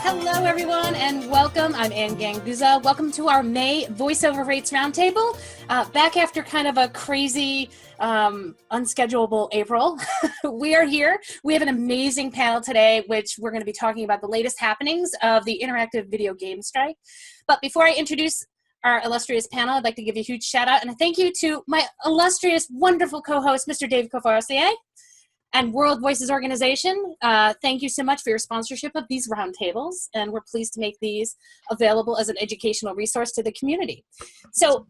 Hello, everyone, and welcome. I'm Ganguzza. Welcome to our May Voiceover Roundtable. Back after kind of a crazy, unschedulable April. We are here. We have an amazing panel today, which we're going to be talking about the latest happenings of the interactive video game strike. But before I introduce our illustrious panel, I'd like to give you a huge shout out and a thank you to my illustrious, wonderful co-host, Mr. Dave Courvoisier, and World Voices Organization. Thank you so much for your sponsorship of these roundtables, and we're pleased to make these available as an educational resource to the community. So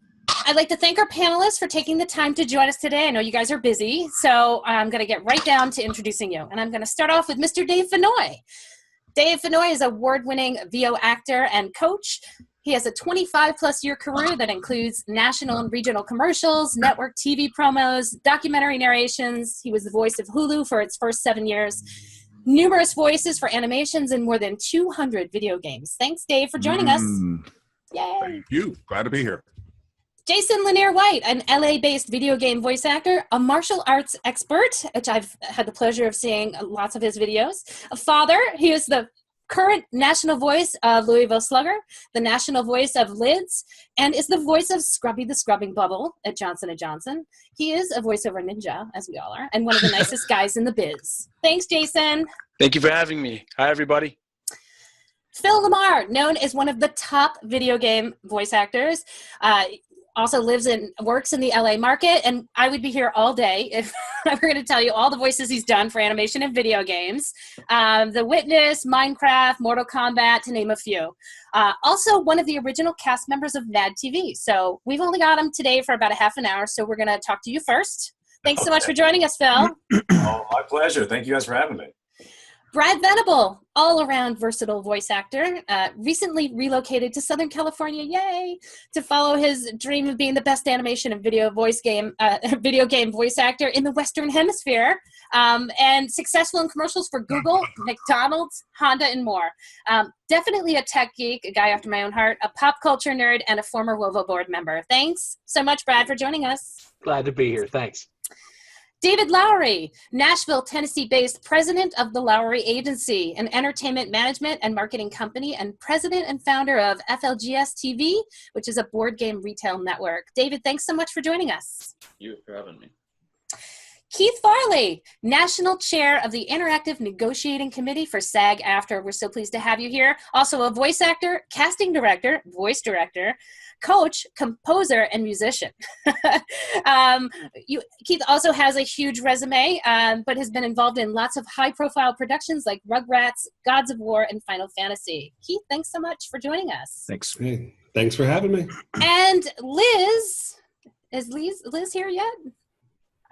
I'd like to thank our panelists for taking the time to join us today. I know you guys are busy, so I'm going to get right down to introducing you. And I'm going to start off with Mr. Dave Fennoy. Dave Fennoy is an award-winning VO actor and coach. He has a 25-plus year career that includes national and regional commercials, network TV promos, documentary narrations. He was the voice of Hulu for its first 7 years, numerous voices for animations, and more than 200 video games. Thanks, Dave, for joining us. Yay. Thank you. Glad to be here. Jason Linere White, an LA-based video game voice actor, a martial arts expert, which I've had the pleasure of seeing lots of his videos, a father. He is the current national voice of Louisville Slugger, the national voice of Lids, and is the voice of Scrubby the Scrubbing Bubble at Johnson & Johnson. He is a voiceover ninja, as we all are, and one of the nicest guys in the biz. Thanks, Jason. Thank you for having me. Hi, everybody. Phil Lamarr, known as one of the top video game voice actors, also lives and works in the LA market, and I would be here all day if I were going to tell you all the voices he's done for animation and video games. The Witness, Minecraft, Mortal Kombat, to name a few. Also one of the original cast members of Mad TV. So we've only got him today for about a half an hour, so we're going to talk to you first. Thanks so much for joining us, Phil. Oh, my pleasure. Thank you guys for having me. Brad Venable, all-around versatile voice actor, recently relocated to Southern California, yay, to follow his dream of being the best animation and video game voice actor in the Western Hemisphere, and successful in commercials for Google, McDonald's, Honda, and more. Definitely a tech geek, a guy after my own heart, a pop culture nerd, and a former WoVO board member. Thanks so much, Brad, for joining us. Glad to be here. Thanks. David Lowry, Nashville, Tennessee-based president of the Lowry Agency, an entertainment management and marketing company, and president and founder of FLGS TV, which is a board game retail network. David, thanks so much for joining us. Thank you for having me. Keythe Farley, national chair of the Interactive Negotiating Committee for SAG-AFTRA. We're so pleased to have you here. Also a voice actor, casting director, voice director, coach, composer, and musician. Keythe also has a huge resume, but has been involved in lots of high-profile productions like Rugrats, Gods of War, and Final Fantasy. Keythe, thanks so much for joining us. Thanks. Hey, thanks for having me. And Liz, is Liz here yet?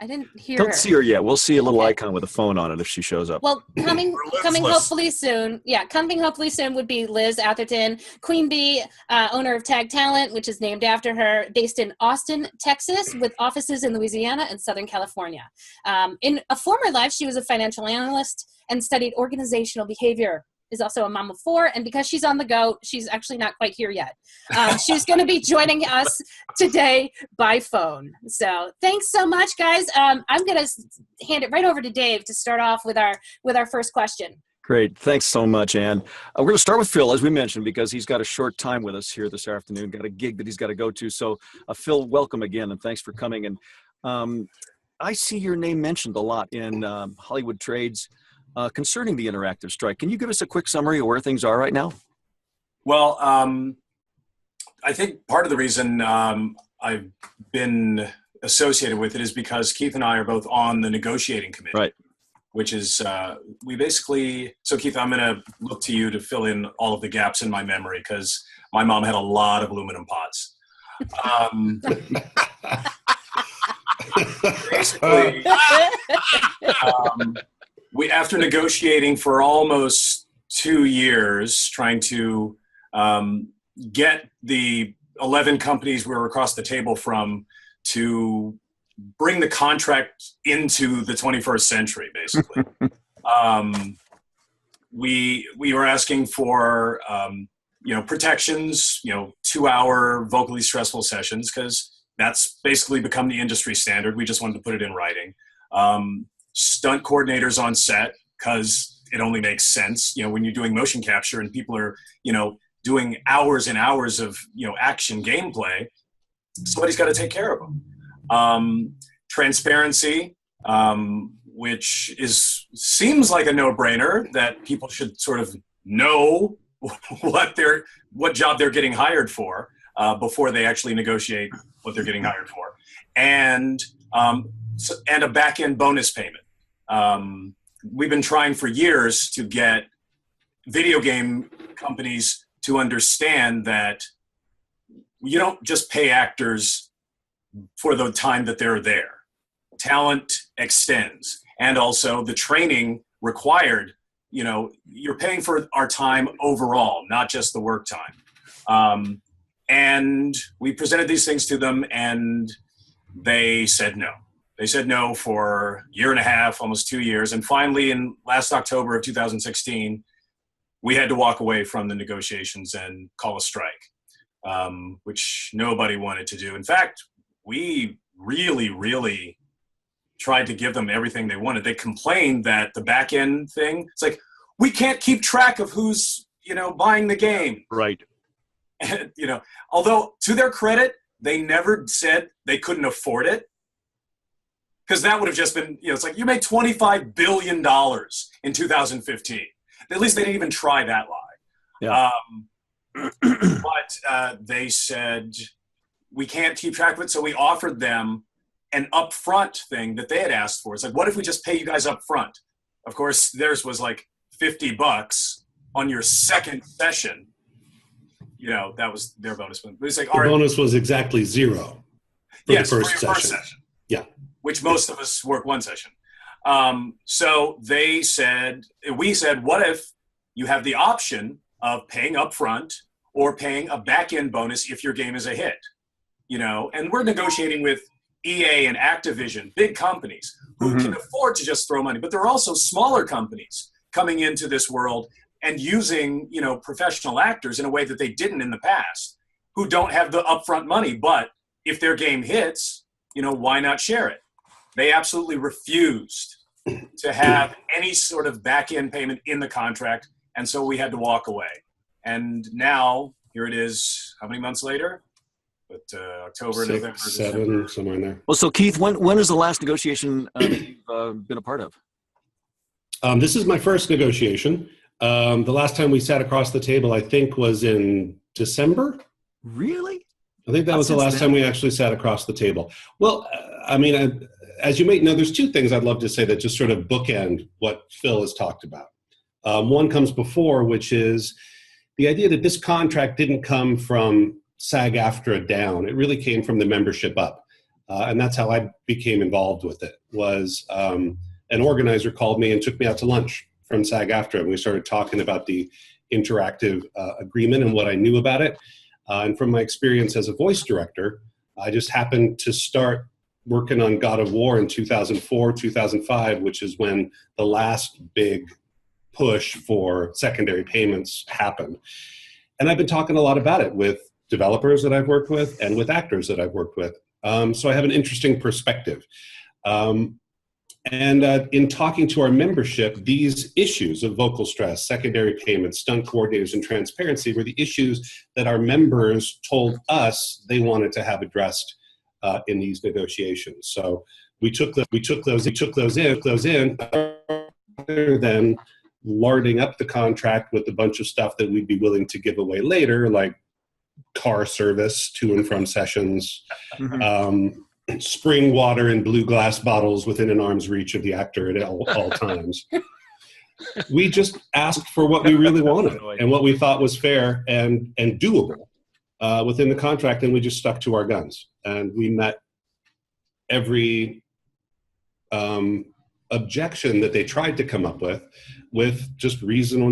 I didn't hear her. Don't see her yet. We'll see a little icon with a phone on it if she shows up. Well, coming hopefully soon. Yeah, coming hopefully soon would be Liz Atherton, Queen Bee, owner of Tag Talent, which is named after her, based in Austin, Texas, with offices in Louisiana and Southern California. In a former life, she was a financial analyst and studied organizational behavior. Is also a mom of 4, and because she's on the go, she's actually not quite here yet. She's going to be joining us today by phone. So thanks so much, guys. I'm going to hand it right over to Dave to start off with our first question. Great. Thanks so much, Ann. We're going to start with Phil, as we mentioned, because he's got a short time with us here this afternoon, got a gig that he's got to go to. So Phil, welcome again, and thanks for coming. And I see your name mentioned a lot in Hollywood trades concerning the interactive strike. Can you give us a quick summary of where things are right now? Well, I think part of the reason I've been associated with it is because Keythe and I are both on the negotiating committee. Right. Which is, we basically, so Keythe, I'm going to look to you to fill in all of the gaps in my memory because my mom had a lot of aluminum pots. Basically, we, after negotiating for almost 2 years, trying to get the 11 companies we were across the table from to bring the contract into the 21st century, basically. We were asking for, protections, 2-hour vocally stressful sessions, because that's basically become the industry standard. We just wanted to put it in writing. Stunt coordinators on set, because it only makes sense, when you're doing motion capture and people are, doing hours and hours of, action gameplay, somebody's got to take care of them. Transparency, which seems like a no-brainer that people should sort of know what job they're getting hired for before they actually negotiate what they're getting hired for, and a back-end bonus payment. We've been trying for years to get video game companies to understand that you don't just pay actors for the time that they're there. Talent extends, and also the training required. You're paying for our time overall, not just the work time. And we presented these things to them, and they said no. They said no for a year and a half, almost 2 years. And finally, in last October of 2016, we had to walk away from the negotiations and call a strike, which nobody wanted to do. In fact, we really, really tried to give them everything they wanted. They complained that the back end thing, it's like, we can't keep track of who's, buying the game. Right. And, although to their credit, they never said they couldn't afford it. Because that would have just been, it's like, you made $25 billion in 2015. At least they didn't even try that lie. Yeah. But they said, we can't keep track of it. So we offered them an upfront thing that they had asked for. It's like, what if we just pay you guys up front? Of course, theirs was like $50 on your second session. That was their bonus. But it's like, The bonus was exactly $0 for yes, the first for your session. first session. Yeah. Which most of us work one session. So we said, what if you have the option of paying up front or paying a back-end bonus if your game is a hit? And we're negotiating with EA and Activision, big companies who can afford to just throw money. But there are also smaller companies coming into this world and using, professional actors in a way that they didn't in the past, who don't have the upfront money. But if their game hits, why not share it? They absolutely refused to have any sort of back-end payment in the contract, and so we had to walk away. And now, here it is, how many months later? But October, 6, November, 7, December. somewhere in there. Well, so Keythe, when is the last negotiation that you've been a part of? This is my first negotiation. The last time we sat across the table, I think, was in December. Really? I think that was the last time we actually sat across the table. Well, as you may know, there's two things I'd love to say that just sort of bookend what Phil has talked about. One comes before, which is the idea that this contract didn't come from SAG-AFTRA down. It really came from the membership up. And that's how I became involved with it, was an organizer called me and took me out to lunch from SAG-AFTRA. And we started talking about the interactive agreement and what I knew about it. And from my experience as a voice director, I just happened to start working on God of War in 2004, 2005, which is when the last big push for secondary payments happened. And I've been talking a lot about it with developers that I've worked with and with actors that I've worked with. So I have an interesting perspective. And in talking to our membership, these issues of vocal stress, secondary payments, stunt coordinators, and transparency were the issues that our members told us they wanted to have addressed in these negotiations. So we took those in, rather than larding up the contract with a bunch of stuff that we'd be willing to give away later, like car service to and from sessions, spring water in blue glass bottles within an arm's reach of the actor at all times. We just asked for what we really wanted and what we thought was fair and doable within the contract, and we just stuck to our guns. And we met every objection that they tried to come up with just reason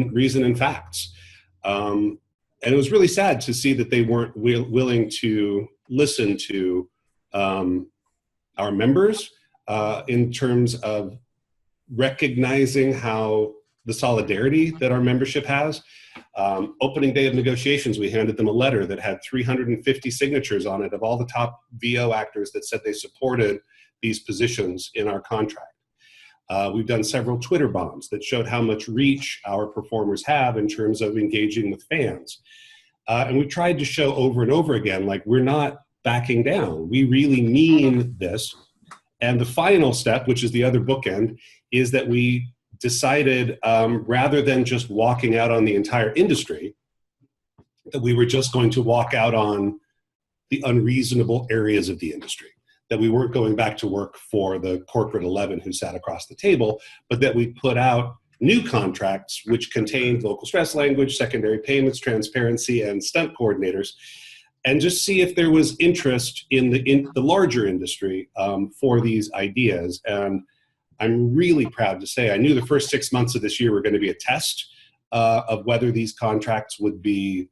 and facts. And it was really sad to see that they weren't willing to listen to our members in terms of recognizing how the solidarity that our membership has. Opening day of negotiations, we handed them a letter that had 350 signatures on it of all the top VO actors that said they supported these positions in our contract. We've done several Twitter bombs that showed how much reach our performers have in terms of engaging with fans. And we tried to show over and over again, like, we're not backing down. We really mean this. And the final step, which is the other bookend, is that we decided, rather than just walking out on the entire industry, that we were just going to walk out on the unreasonable areas of the industry, that we weren't going back to work for the corporate 11 who sat across the table, but that we put out new contracts which contained local stress language, secondary payments, transparency, and stunt coordinators, and just see if there was interest in the larger industry for these ideas. And I'm really proud to say I knew the first 6 months of this year were going to be a test of whether these contracts would be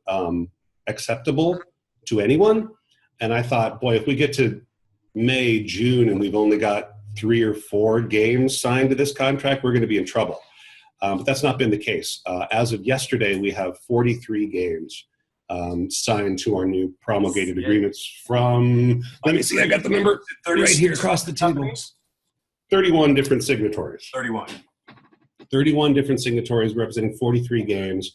acceptable to anyone. And I thought, boy, if we get to May, June, and we've only got 3 or 4 games signed to this contract, we're going to be in trouble. But that's not been the case. As of yesterday, we have 43 games signed to our new promulgated agreements from, let me see, I got the number right here across the table. 31 different signatories. 31 different signatories representing 43 games.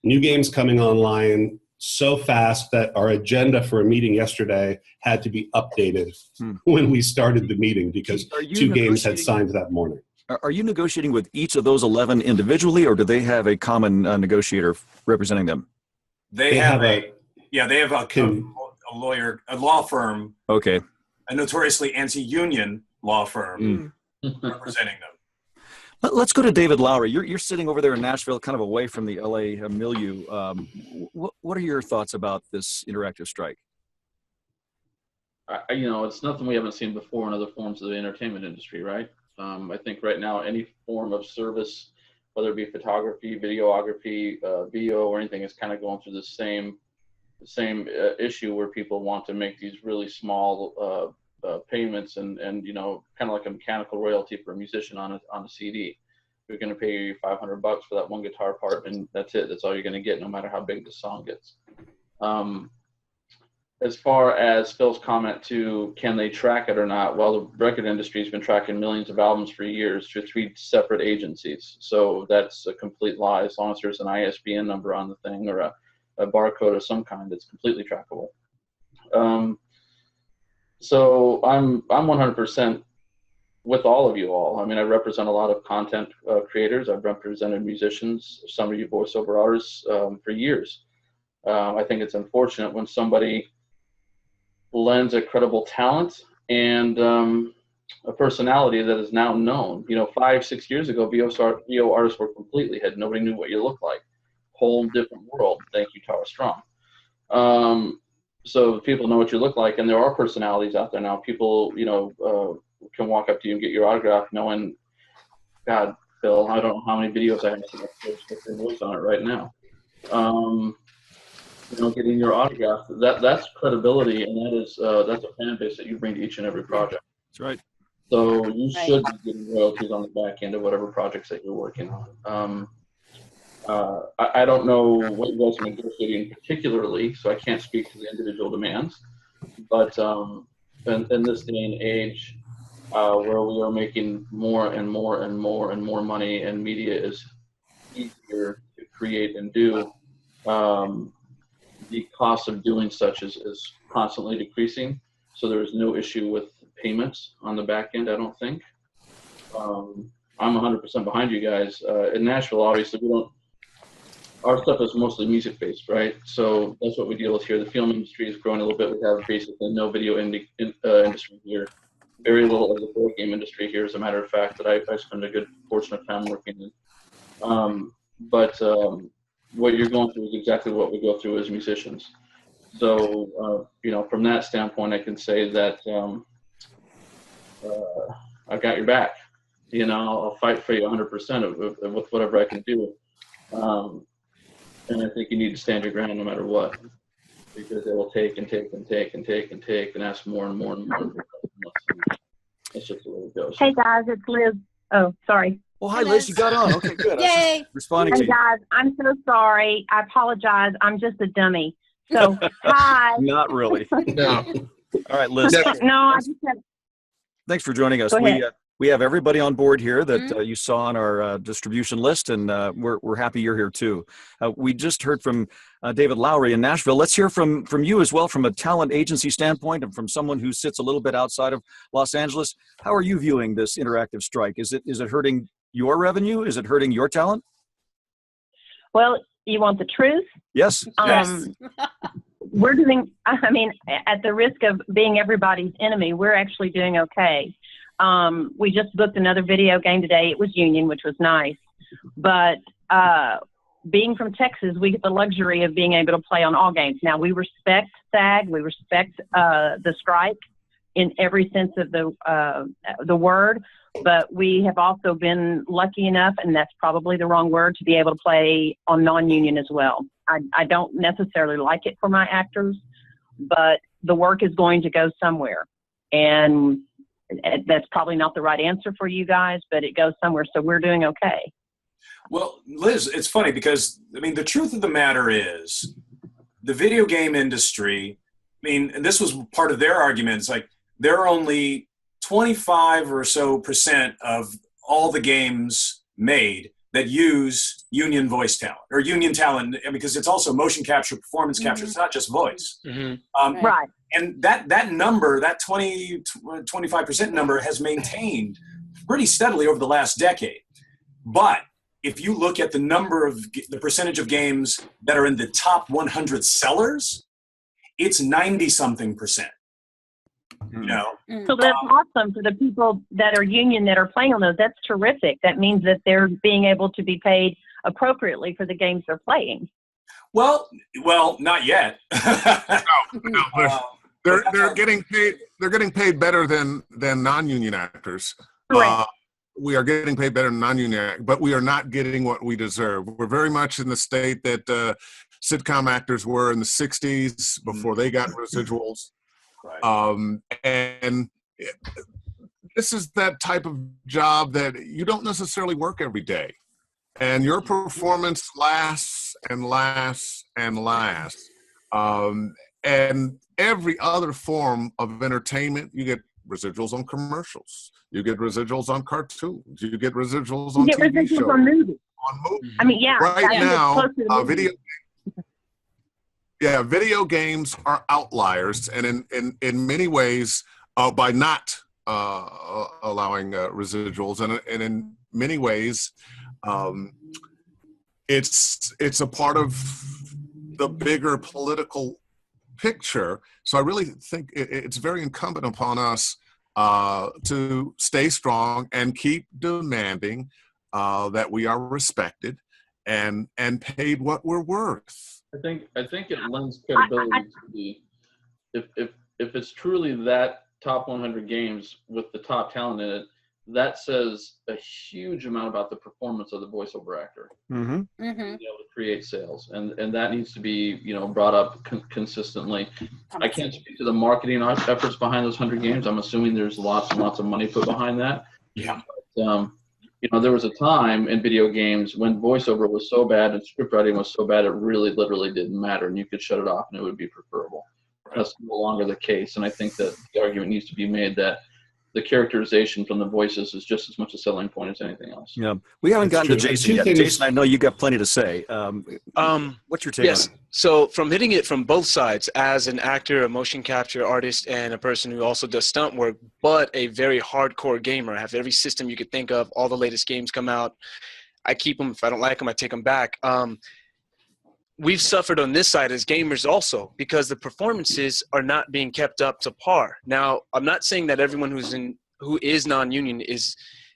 New games coming online so fast that our agenda for a meeting yesterday had to be updated when we started the meeting because 2 games had signed that morning. Are you negotiating with each of those 11 individually, or do they have a common negotiator representing them? They have a lawyer, a law firm. Okay. A notoriously anti-union law firm representing them. Let's go to David Lowry. You're sitting over there in Nashville, kind of away from the LA milieu. What are your thoughts about this interactive strike? It's nothing we haven't seen before in other forms of the entertainment industry, right? I think right now any form of service, whether it be photography, videography, VO, or anything, is kind of going through the same issue where people want to make these really small payments and kind of like a mechanical royalty for a musician on a CD. You're going to pay you $500 for that one guitar part, and that's it. That's all you're going to get, no matter how big the song gets. As far as Phil's comment to can they track it or not, well, the record industry has been tracking millions of albums for years through 3 separate agencies. So that's a complete lie. As long as there's an ISBN number on the thing or a barcode of some kind, it's completely trackable. So I'm 100% with all of you all. I mean, I represent a lot of content creators. I've represented musicians, some of you voiceover artists for years. I think it's unfortunate when somebody lends a credible talent and a personality that is now known. 5-6 years ago, VO artists were completely hidden. Nobody knew what you looked like. Whole different world. Thank you, Tara Strong. So people know what you look like, and there are personalities out there now. People, can walk up to you and get your autograph knowing, God, Phil, I don't know how many videos I have seen with your voice on it right now. Getting your autograph, that's credibility, and that's a fan base that you bring to each and every project. That's right. So you should be getting royalties on the back end of whatever projects that you're working on. I don't know what you guys are negotiating particularly, so I can't speak to the individual demands. But in this day and age, where we are making more and more and more and more money, and media is easier to create and do, the cost of doing such is constantly decreasing. So there is no issue with payments on the back end, I don't think. I'm 100% behind you guys. In Nashville, obviously, our stuff is mostly music-based, right? So that's what we deal with here. The film industry is growing a little bit. We have basically no video industry here. Very little of the board game industry here, as a matter of fact, that I spend a good portion of time working in. But what you're going through is exactly what we go through as musicians. So, from that standpoint, I can say that I've got your back. I'll fight for you 100% with whatever I can do. And I think you need to stand your ground no matter what, because they will take and take and take and take and take and ask more and more and more. That's just the way it goes. Hey guys, it's Liz. Oh, sorry. Well, hi Liz, you got on. Okay, good. Yay! Responding to Hey you. guys, I'm so sorry. I apologize. I'm just a dummy. So, hi. Not really. No. All right, Liz. No, I just have. Thanks for joining us. Go ahead. We have everybody on board here that you saw on our distribution list, and we're happy you're here too. We just heard from David Lowry in Nashville. Let's hear from you as well, from a talent agency standpoint, and from someone who sits a little bit outside of Los Angeles. How are you viewing this interactive strike? Is it hurting your revenue? Is it hurting your talent? Well, you want the truth? Yes. Yes. We're doing, I mean, at the risk of being everybody's enemy, we're actually doing okay. We just booked another video game today. It was Union, which was nice. But being from Texas, we get the luxury of being able to play on all games. Now, we respect SAG. We respect the strike in every sense of the word. But we have also been lucky enough, and that's probably the wrong word, to be able to play on non-union as well. I don't necessarily like it for my actors, but the work is going to go somewhere. And that's probably not the right answer for you guys, but it goes somewhere, so we're doing okay. Well, Liz, it's funny because, I mean, the truth of the matter is the video game industry, I mean, and this was part of their argument, it's like there are only 25% or so of all the games made that use union voice talent or union talent, because it's also motion capture, performance capture. It's not just voice. Right. And that number, that 25% number has maintained pretty steadily over the last decade. But if you look at the percentage of games that are in the top 100 sellers, it's 90-something%. You know? So that's awesome for the people that are union that are playing on those. That's terrific. That means that they're being able to be paid appropriately for the games they're playing. Well, not yet. No, they're getting paid. They're getting paid better than non-union actors. Correct. We are getting paid better than non-union actors, but we are not getting what we deserve. We're very much in the state that sitcom actors were in the '60s before they got residuals. Right. And this is that type of job that you don't necessarily work every day. And your performance lasts and lasts and lasts. And every other form of entertainment, you get residuals on commercials. You get residuals on cartoons. You get residuals on TV shows. On movies. I mean, yeah. Right now, video games are outliers, and in many ways, by not allowing residuals, and in many ways, it's a part of the bigger political picture. So I really think it's very incumbent upon us to stay strong and keep demanding that we are respected and paid what we're worth. I think it lends credibility to the if it's truly that top 100 games with the top talent in it, that says a huge amount about the performance of the voiceover actor. Mm-hmm. To be able to create sales, and that needs to be brought up consistently. I can't speak to the marketing efforts behind those 100 games. I'm assuming there's lots and lots of money put behind that. Yeah. But, there was a time in video games when voiceover was so bad and script writing was so bad it really literally didn't matter, and you could shut it off and it would be preferable. That's no longer the case, and I think that the argument needs to be made that the characterization from the voices is just as much a selling point as anything else. Yeah, we haven't gotten to Jason yet. Jason, I know you got plenty to say. What's your take on it? So from hitting it from both sides, as an actor, a motion capture artist, and a person who also does stunt work, but a very hardcore gamer. I have every system you could think of. All the latest games come out. I keep them. If I don't like them, I take them back. We've suffered on this side as gamers also because the performances are not being kept up to par. Now, I'm not saying that everyone who is non-union is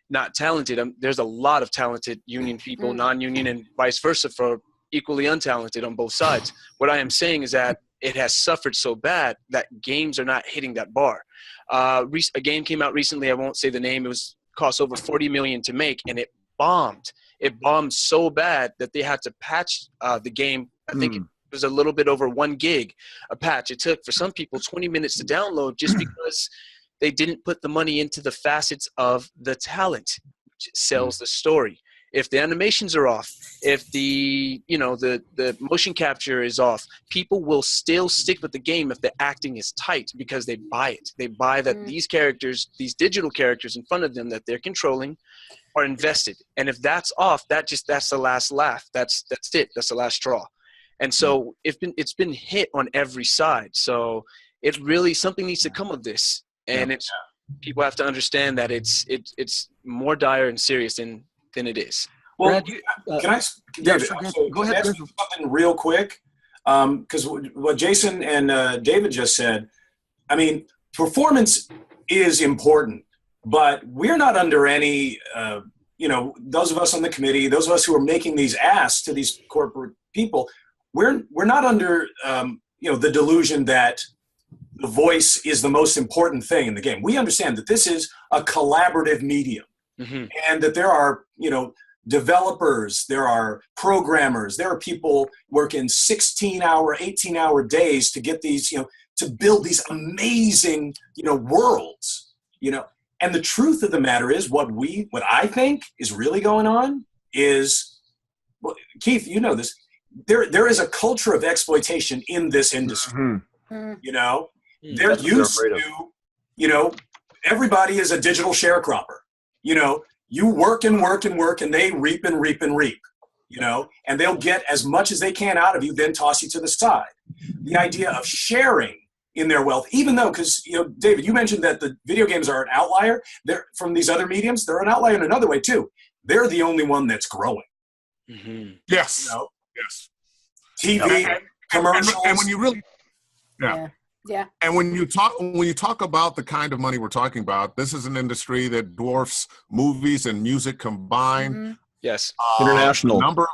not talented. There's a lot of talented union people, non-union, and vice versa for equally untalented on both sides. What I am saying is that it has suffered so bad that games are not hitting that bar. A game came out recently. I won't say the name. It cost over $40 million to make, and it bombed. It bombed so bad that they had to patch the game. I think it was a little bit over 1 gig a patch. It took for some people 20 minutes to download just because they didn't put the money into the facets of the talent, which sells the story. If the animations are off, if the motion capture is off, people will still stick with the game if the acting is tight because they buy it. They buy that these characters, these digital characters in front of them that they're controlling, are invested. And if that's off, that's the last laugh. That's it. That's the last straw. And so it's been hit on every side. So it really, something needs to come of this. And people have to understand that it's more dire and serious than it is. Well, Brad, can I, David, go ahead. ask you something real quick? Because what Jason and David just said, I mean, performance is important, but we're not under any, those of us on the committee, those of us who are making these asks to these corporate people, we're not under, the delusion that the voice is the most important thing in the game. We understand that this is a collaborative medium, and that there are, developers, there are programmers, there are people working 16-hour, 18-hour days to get these, to build these amazing, worlds, And the truth of the matter is, what I think is really going on is, well, Keythe, you know this. There is a culture of exploitation in this industry. They're used to, everybody is a digital sharecropper. You work and work and work, and they reap and reap and reap. And they'll get as much as they can out of you, then toss you to the side. The idea of sharing in their wealth, even though, because David, you mentioned that the video games are an outlier. They're from these other mediums. They're an outlier in another way too. They're the only one that's growing. Yes. Yes. TV, commercials, and when you really, yeah. And when you talk about the kind of money we're talking about, this is an industry that dwarfs movies and music combined. Yes. International. Number of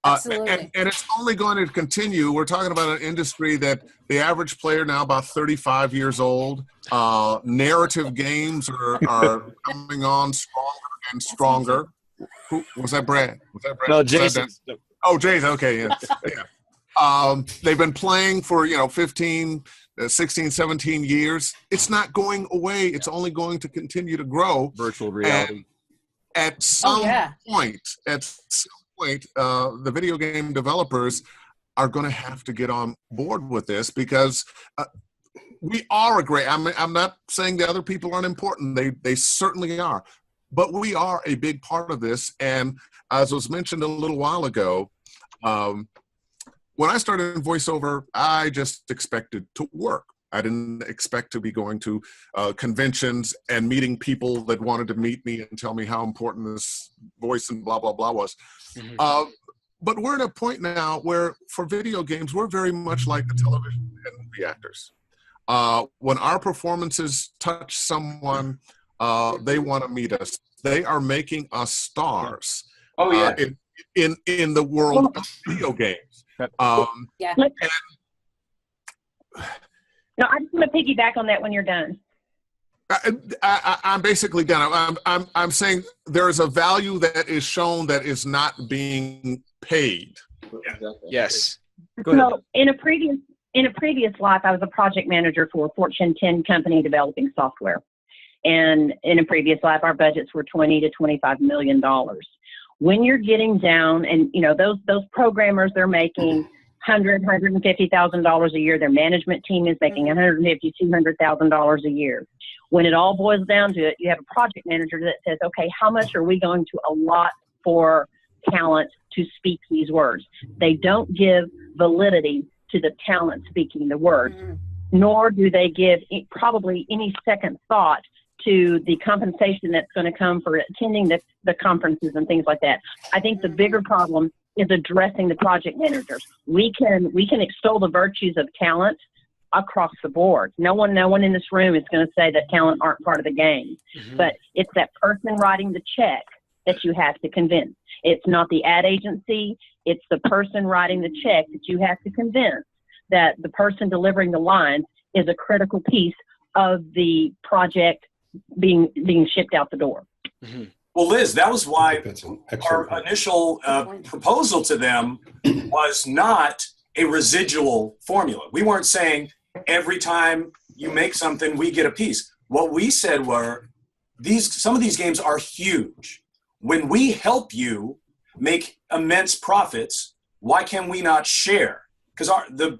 Absolutely. and it's only going to continue. We're talking about an industry that the average player now about 35 years old. Narrative games are coming on stronger and stronger. Who was that, Brad? No, Jason. Oh, Jason. Okay, yeah. They've been playing for 15, 16, 17 years. It's not going away. It's only going to continue to grow. Virtual reality. And at some point, the video game developers are going to have to get on board with this because we are a great. I'm not saying the other people aren't important. They certainly are, but we are a big part of this. And as was mentioned a little while ago, when I started in voiceover, I just expected to work. I didn't expect to be going to conventions and meeting people that wanted to meet me and tell me how important this voice and blah, blah, blah was. But we're at a point now where for video games, we're very much like the television and movie actors. When our performances touch someone, they want to meet us. They are making us stars in the world of video games. No, I just want to piggyback on that when you're done. I'm basically done. I'm saying there is a value that is shown that is not being paid. Yes. Go ahead. So in a previous life, I was a project manager for a Fortune 10 company developing software. And in a previous life, our budgets were $20 to $25 million. When you're getting down, and those programmers, they're making $150,000 a year. Their management team is making $150,000, $200,000 a year. When it all boils down to it, you have a project manager that says, okay, how much are we going to allot for talent to speak these words? They don't give validity to the talent speaking the words, nor do they give probably any second thought to the compensation that's going to come for attending the conferences and things like that. I think the bigger problem is addressing the project managers. We can extol the virtues of talent across the board. No one in this room is going to say that talent aren't part of the game, but it's that person writing the check that you have to convince. It's not the ad agency. It's the person writing the check that you have to convince that the person delivering the lines is a critical piece of the project being shipped out the door. Well, Liz, that was why our initial proposal to them was not a residual formula. We weren't saying every time you make something, we get a piece. What we said were, some of these games are huge. when we help you make immense profits, why can we not share? Because the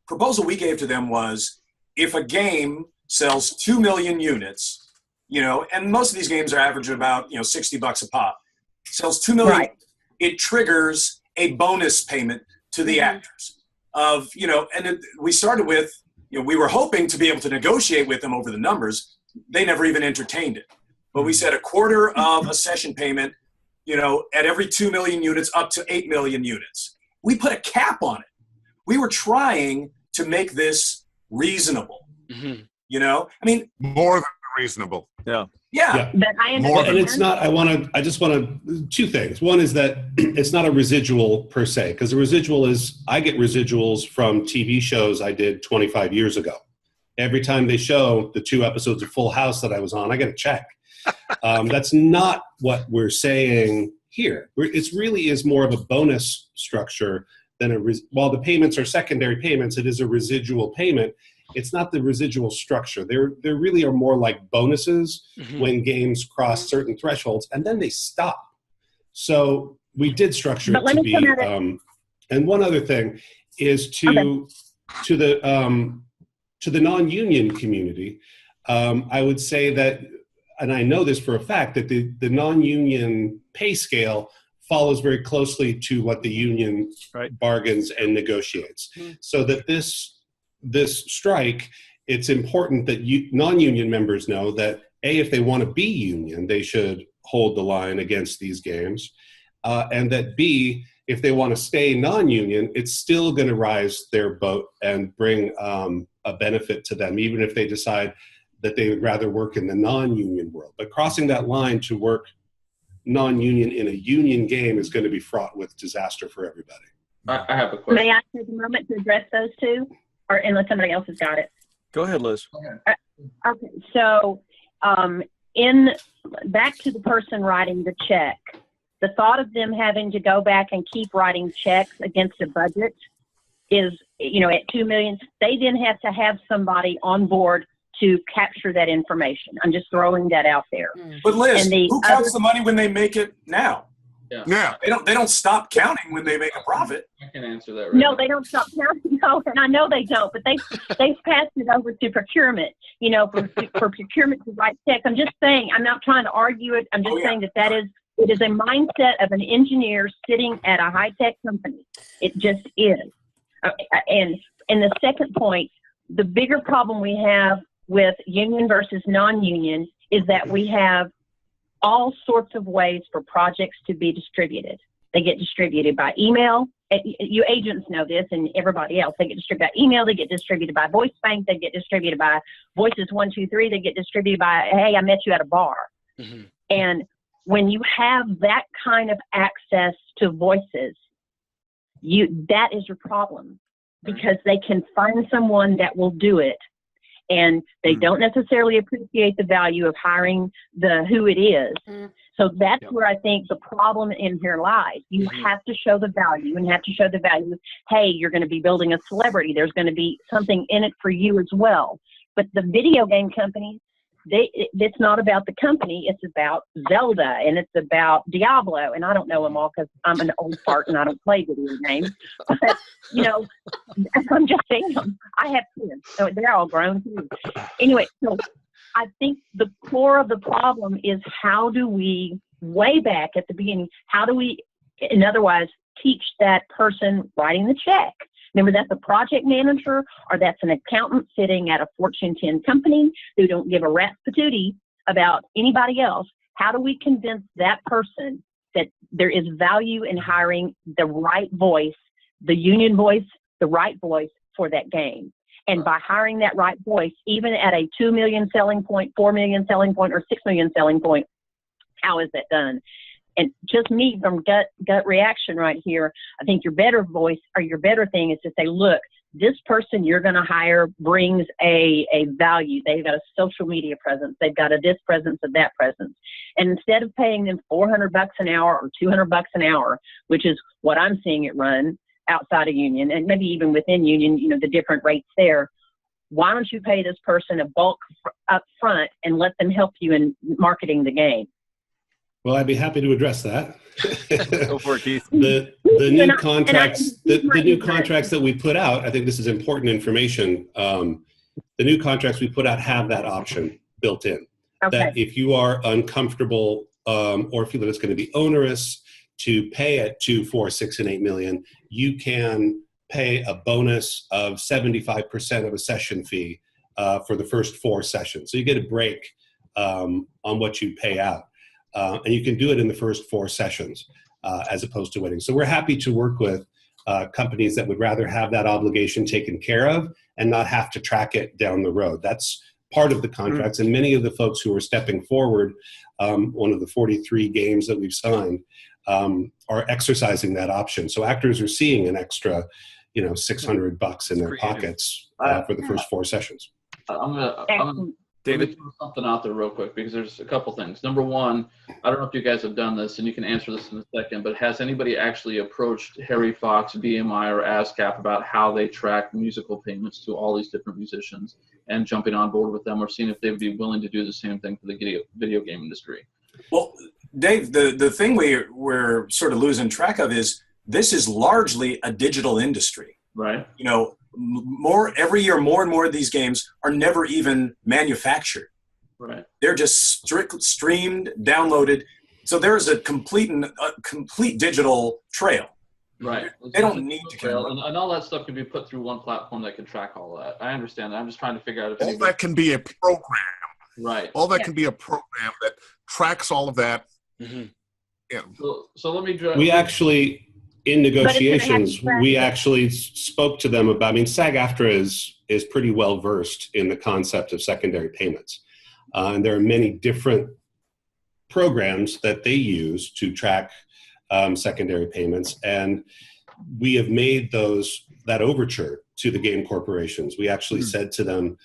proposal we gave to them was, if a game sells 2 million units, and most of these games are averaging about, $60 a pop, sells 2 million, right, it triggers a bonus payment to the actors of, and we started with, we were hoping to be able to negotiate with them over the numbers. They never even entertained it. But we said a quarter of a session payment, at every 2 million units up to 8 million units. We put a cap on it. We were trying to make this reasonable. More than reasonable. Yeah. But I understand. More than, and it's not, I just want to, two things. One is that it's not a residual per se, because the residual is, I get residuals from TV shows I did 25 years ago. Every time they show the 2 episodes of Full House that I was on, I get a check. That's not what we're saying here. It really is more of a bonus structure than while the payments are secondary payments, it is a residual payment. It's not the residual structure. There really are more like bonuses when games cross certain thresholds, and then they stop. So we did structure it to be. And one other thing is to the non-union community. I would say that, and I know this for a fact, that the non-union pay scale follows very closely to what the union bargains and negotiates. So that this strike, it's important that non-union members know that A, if they want to be union, they should hold the line against these games, and that B, if they want to stay non-union, it's still going to rise their boat and bring a benefit to them, even if they decide that they would rather work in the non-union world. But crossing that line to work non-union in a union game is going to be fraught with disaster for everybody. I have a question. May I take a moment to address those two? Or unless somebody else has got it. Go ahead, Liz. Okay, so back to the person writing the check, the thought of them having to go back and keep writing checks against a budget is, at 2 million, they then have to have somebody on board to capture that information. I'm just throwing that out there. But Liz, who counts the money when they make it now? Yeah. They don't stop counting when they make a profit. I can answer that right No, now. they don't stop counting. No, and I know they don't, but they've passed it over to procurement, for procurement to write checks. I'm just saying, I'm not trying to argue it. I'm just saying that it is a mindset of an engineer sitting at a high-tech company. It just is. And the second point, the bigger problem we have with union versus non-union is that we have all sorts of ways for projects to be distributed. They get distributed by email. You agents know this, and everybody else. They get distributed by email. They get distributed by voice bank. They get distributed by Voices 1, 2, 3. They get distributed by, hey, I met you at a bar. And when you have that kind of access to voices, that is your problem, because they can find someone that will do it. And they don't necessarily appreciate the value of hiring who it is. So that's where I think the problem in here lies. You have to show the value, and you have to show the value. Hey, you're going to be building a celebrity. There's going to be something in it for you as well. But the video game companies, it's not about the company. It's about Zelda, and it's about Diablo. And I don't know them all because I'm an old fart and I don't play video games. But, I'm just saying, I have kids, so they're all grown too. Anyway, so I think the core of the problem is, how do we, way back at the beginning, how do we, in other words, teach that person writing the check? Remember, that's a project manager, or that's an accountant sitting at a Fortune 10 company who don't give a rat's patootie about anybody else. How do we convince that person that there is value in hiring the right voice, the union voice, the right voice for that game? And by hiring that right voice, even at a 2 million selling point, 4 million selling point, or 6 million selling point, how is that done? And just me from gut reaction right here, I think your better voice, or your better thing, is to say, look, this person you're going to hire brings a value. They've got a social media presence. They've got a this presence or that presence. And instead of paying them $400 an hour or $200 an hour, which is what I'm seeing it run outside of union, and maybe even within union, the different rates there, why don't you pay this person a bulk up front and let them help you in marketing the game? Well, I'd be happy to address that. Go for it, Keith. The new contracts, the new contracts that we put out, I think this is important information. The new contracts we put out have that option built in. Okay. That if you are uncomfortable or feel that it's going to be onerous to pay at 2, 4, 6, and 8 million, you can pay a bonus of 75% of a session fee for the first 4 sessions. So you get a break on what you pay out. And you can do it in the first 4 sessions as opposed to waiting. So we're happy to work with companies that would rather have that obligation taken care of and not have to track it down the road. That's part of the contracts. And many of the folks who are stepping forward, one of the 43 games that we've signed, are exercising that option. So actors are seeing an extra, $600 in their pockets for the first 4 sessions. I'm gonna David, throw something out there real quick because there's a couple things. Number one, I don't know if you guys have done this, and you can answer this in a second, but has anybody actually approached Harry Fox, BMI, or ASCAP about how they track musical payments to all these different musicians and jumping on board with them, or seeing if they would be willing to do the same thing for the video game industry? Well, Dave, the thing we're sort of losing track of is this is largely a digital industry. Right. Every year, more and more of these games are never even manufactured. Right. They're just streamed, downloaded. So there's a complete digital trail. Right. They don't need to trail, and all that stuff can be put through one platform that can track all of that. I understand that. I'm just trying to figure out if all that can be a program. Right. All that can be a program that tracks all of that. Mm-hmm. Yeah. So let me. We actually. In negotiations, we actually spoke to them about, SAG-AFTRA is pretty well versed in the concept of secondary payments. And there are many different programs that they use to track secondary payments. And we have made that overture to the game corporations. We actually said to them,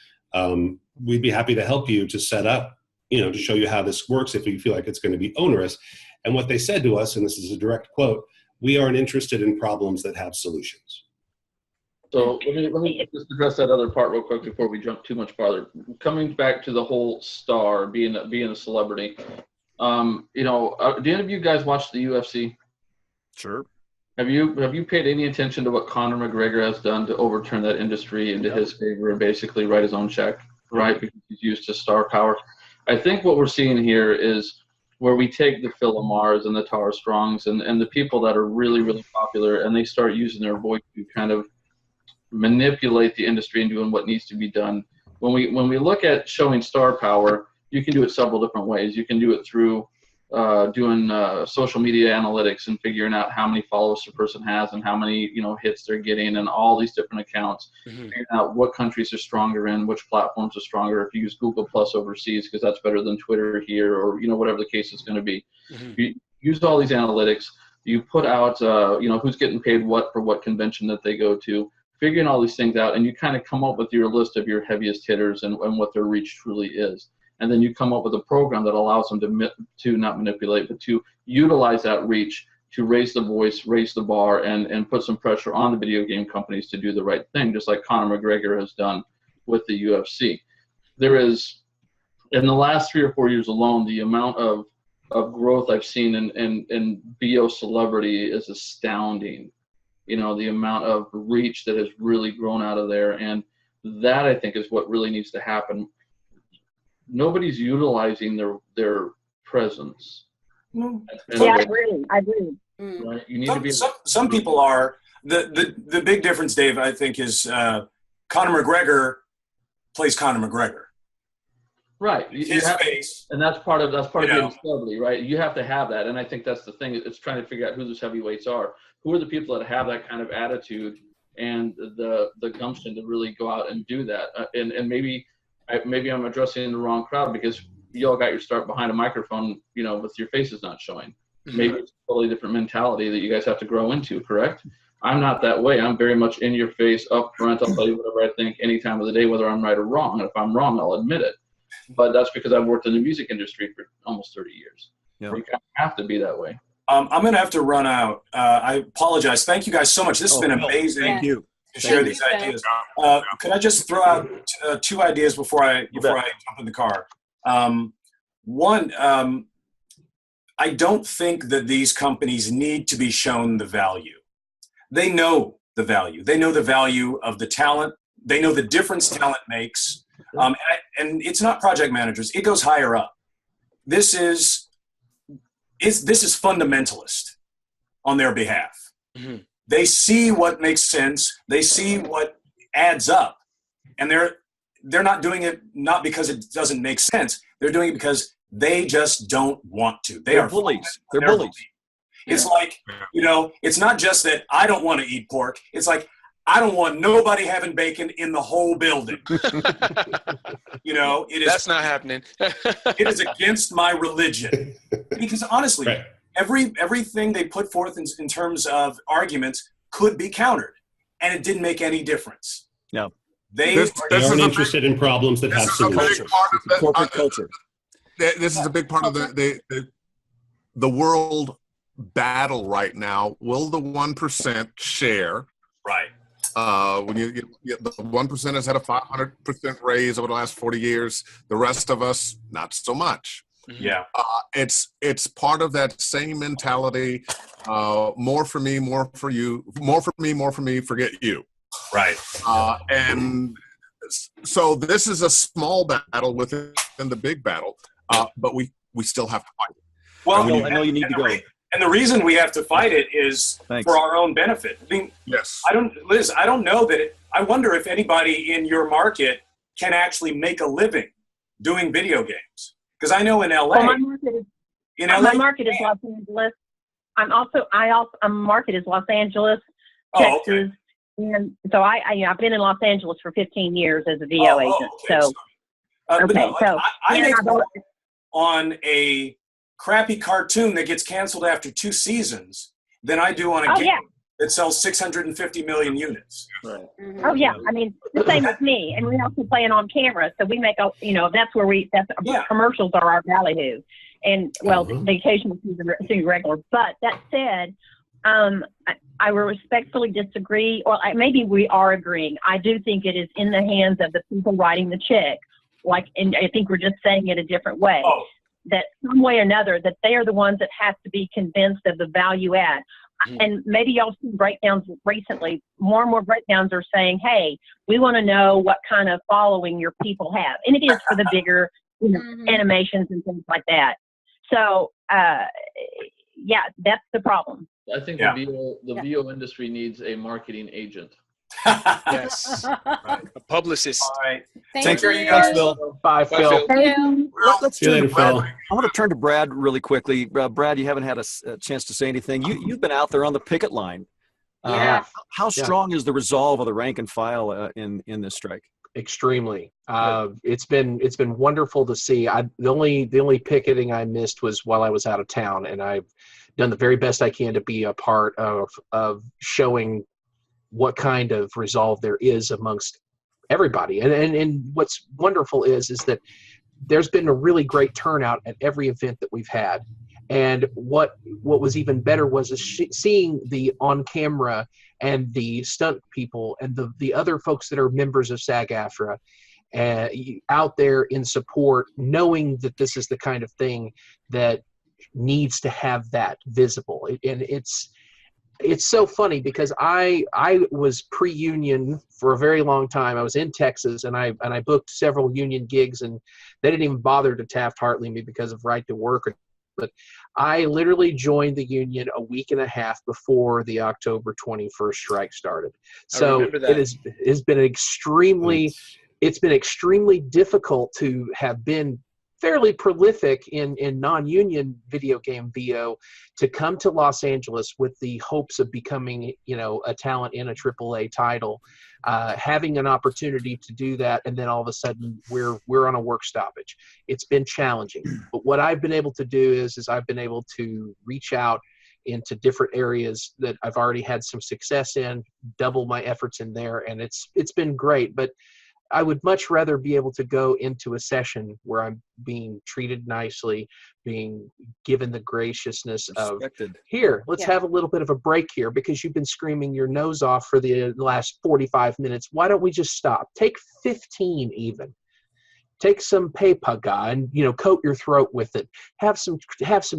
we'd be happy to help you to set up, to show you how this works if you feel like it's going to be onerous. And what they said to us, and this is a direct quote, "We aren't interested in problems that have solutions." So let me just address that other part real quick before we jump too much farther. Coming back to the whole star being a celebrity, do any of you guys watch the UFC? Sure. Have you paid any attention to what Conor McGregor has done to overturn that industry into his favor and basically write his own check, right? Because he's used his star power. I think what we're seeing here is where we take the Phil Lamarrs and the Tara Strongs and the people that are really, really popular, and they start using their voice to kind of manipulate the industry and doing what needs to be done. When we look at showing star power, you can do it several different ways. You can do it through doing social media analytics and figuring out how many followers a person has and how many hits they're getting and all these different accounts. Mm-hmm. Figuring out what countries are stronger in, which platforms are stronger. If you use Google Plus overseas because that's better than Twitter here, or whatever the case is going to be. Mm-hmm. You use all these analytics. You put out who's getting paid what for what convention that they go to. Figuring all these things out, and you kind of come up with your list of your heaviest hitters and what their reach truly is. And then you come up with a program that allows them to not manipulate, but to utilize that reach to raise the voice, raise the bar, and put some pressure on the video game companies to do the right thing, just like Conor McGregor has done with the UFC. There is, in the last 3 or 4 years alone, the amount of growth I've seen in BO celebrity is astounding. The amount of reach that has really grown out of there. And that, I think, is what really needs to happen. Nobody's utilizing their presence. Yeah, I agree. Right? You need to be. Some people are. The big difference, Dave, I think, is Conor McGregor plays Conor McGregor. Right. And that's part of being a celebrity, right? You have to have that, and I think that's the thing. It's trying to figure out who those heavyweights are. Who are the people that have that kind of attitude and the gumption to really go out and do that? And maybe I'm addressing the wrong crowd because you all got your start behind a microphone, with your faces not showing. Maybe it's a totally different mentality that you guys have to grow into, correct? I'm not that way. I'm very much in your face, up front. I'll tell you whatever I think any time of the day, whether I'm right or wrong. And if I'm wrong, I'll admit it. But that's because I've worked in the music industry for almost 30 years. Yeah. You kind of have to be that way. I'm going to have to run out. I apologize. Thank you guys so much. This has been amazing. Thank you. To share these ideas. Could I just throw out 2 ideas before I jump in the car? One, I don't think that these companies need to be shown the value. They know the value. They know the value of the talent. They know the difference talent makes. And it's not project managers. It goes higher up. This is fundamentalist on their behalf. Mm-hmm. They see what makes sense. They see what adds up. And they're not doing it not because it doesn't make sense. They're doing it because they just don't want to. They're bullies. They're bullies. It's like, it's not just that I don't want to eat pork. It's like, I don't want nobody having bacon in the whole building. It is. That's not happening. It is against my religion. Because honestly, right. everything they put forth in terms of arguments could be countered. And it didn't make any difference. No. They aren't interested in problems that have solutions. Corporate culture. This is a big part of the world battle right now. Will the 1% share? Right. When the 1% has had a 500% raise over the last 40 years. The rest of us, not so much. Yeah. It's part of that same mentality. More for me, more for you. More for me, forget you. Right. And so this is a small battle within the big battle. But we still have to fight it. Well, I know you need to go. And the reason we have to fight it is for our own benefit. I mean, yes. Liz, I don't know that. I wonder if anybody in your market can actually make a living doing video games. Because I know in LA, well, my market is Los Angeles. My market is Los Angeles, Texas. Oh, okay. And so I've been in Los Angeles for 15 years as a VO agent. Okay. So I make on a crappy cartoon that gets canceled after 2 seasons than I do on a game that sells 650 million units. Right. Mm-hmm. Oh yeah, I mean the same with me, and we also play it on camera, so we make that's where commercials are our ballyhoo, and the occasional season regular. But that said, I will respectfully disagree, or maybe we are agreeing. I do think it is in the hands of the people writing the check. And I think we're just saying it a different way. Oh. That some way or another, that they are the ones that have to be convinced of the value add. Mm-hmm. And maybe y'all seen breakdowns recently. More and more breakdowns are saying, hey, we want to know what kind of following your people have. And it is for the bigger animations and things like that. So, that's the problem. I think the VO industry needs a marketing agent. Yes. Right. A publicist. All right. Thanks, Thanks, Phil. Bye, Phil. Let's See you later, Phil. I want to turn to Brad really quickly. Brad, you haven't had a chance to say anything. You've been out there on the picket line. How strong is the resolve of the rank and file in this strike? Extremely. It's been wonderful to see. The only picketing I missed was while I was out of town, and I've done the very best I can to be a part of showing what kind of resolve there is amongst everybody. And what's wonderful is that there's been a really great turnout at every event that we've had. And what was even better was seeing the on camera and the stunt people and the other folks that are members of SAG-AFTRA out there in support, knowing that this is the kind of thing that needs to have that visible. And it's so funny because I was pre-union for a very long time. I was in Texas and I booked several union gigs, and they didn't even bother to Taft-Hartley me because of right to work. But I literally joined the union a week and a half before the October 21st strike started. So it's been extremely difficult to have been fairly prolific in non-union video game VO to come to Los Angeles with the hopes of becoming, a talent in a AAA title, having an opportunity to do that, and then all of a sudden we're on a work stoppage. It's been challenging, but what I've been able to do is I've been able to reach out into different areas that I've already had some success in, double my efforts in there, and it's been great. But I would much rather be able to go into a session where I'm being treated nicely, being given the graciousness respected. Here, let's have a little bit of a break here because you've been screaming your nose off for the last 45 minutes. Why don't we just stop? Take 15 even. take some papaga and, you know, coat your throat with it. Have some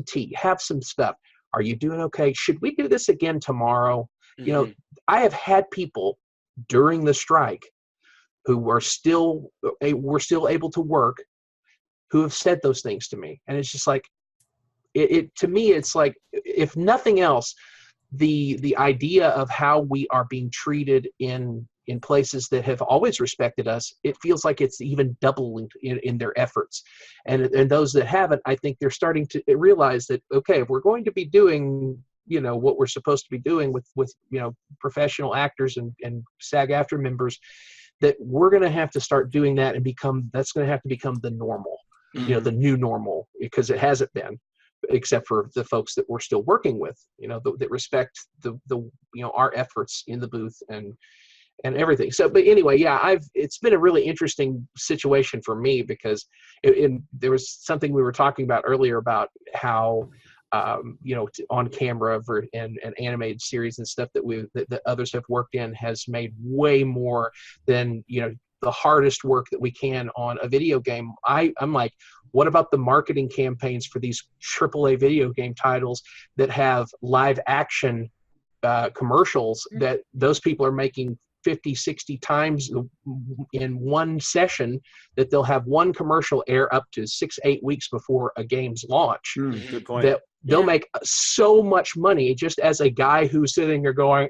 tea, have some stuff. Are you doing okay? Should we do this again tomorrow? Mm-hmm. You know, I have had people during the strike who were still able to work, who have said those things to me. And it's just like, it to me, it's like, if nothing else, the idea of how we are being treated in places that have always respected us, it feels like it's even doubling in their efforts. And those that haven't, I think they're starting to realize that, okay, if we're going to be doing, you know, what we're supposed to be doing with you know, professional actors and SAG-AFTRA members, that we're going to have to start doing that, and that's going to have to become the normal, you know, the new normal, because it hasn't been, except for the folks that we're still working with, you know, that respect the you know, our efforts in the booth and everything. So, but anyway, yeah, it's been a really interesting situation for me, because there was something we were talking about earlier about how, you know, on camera and animated series and stuff that others have worked in has made way more than, you know, the hardest work that we can on a video game. I'm like, what about the marketing campaigns for these AAA video game titles that have live action commercials that those people are making 50, 60 times in one session, that they'll have one commercial air up to 6-8 weeks before a game's launch. Good point. That they'll make so much money just as a guy who's sitting there going,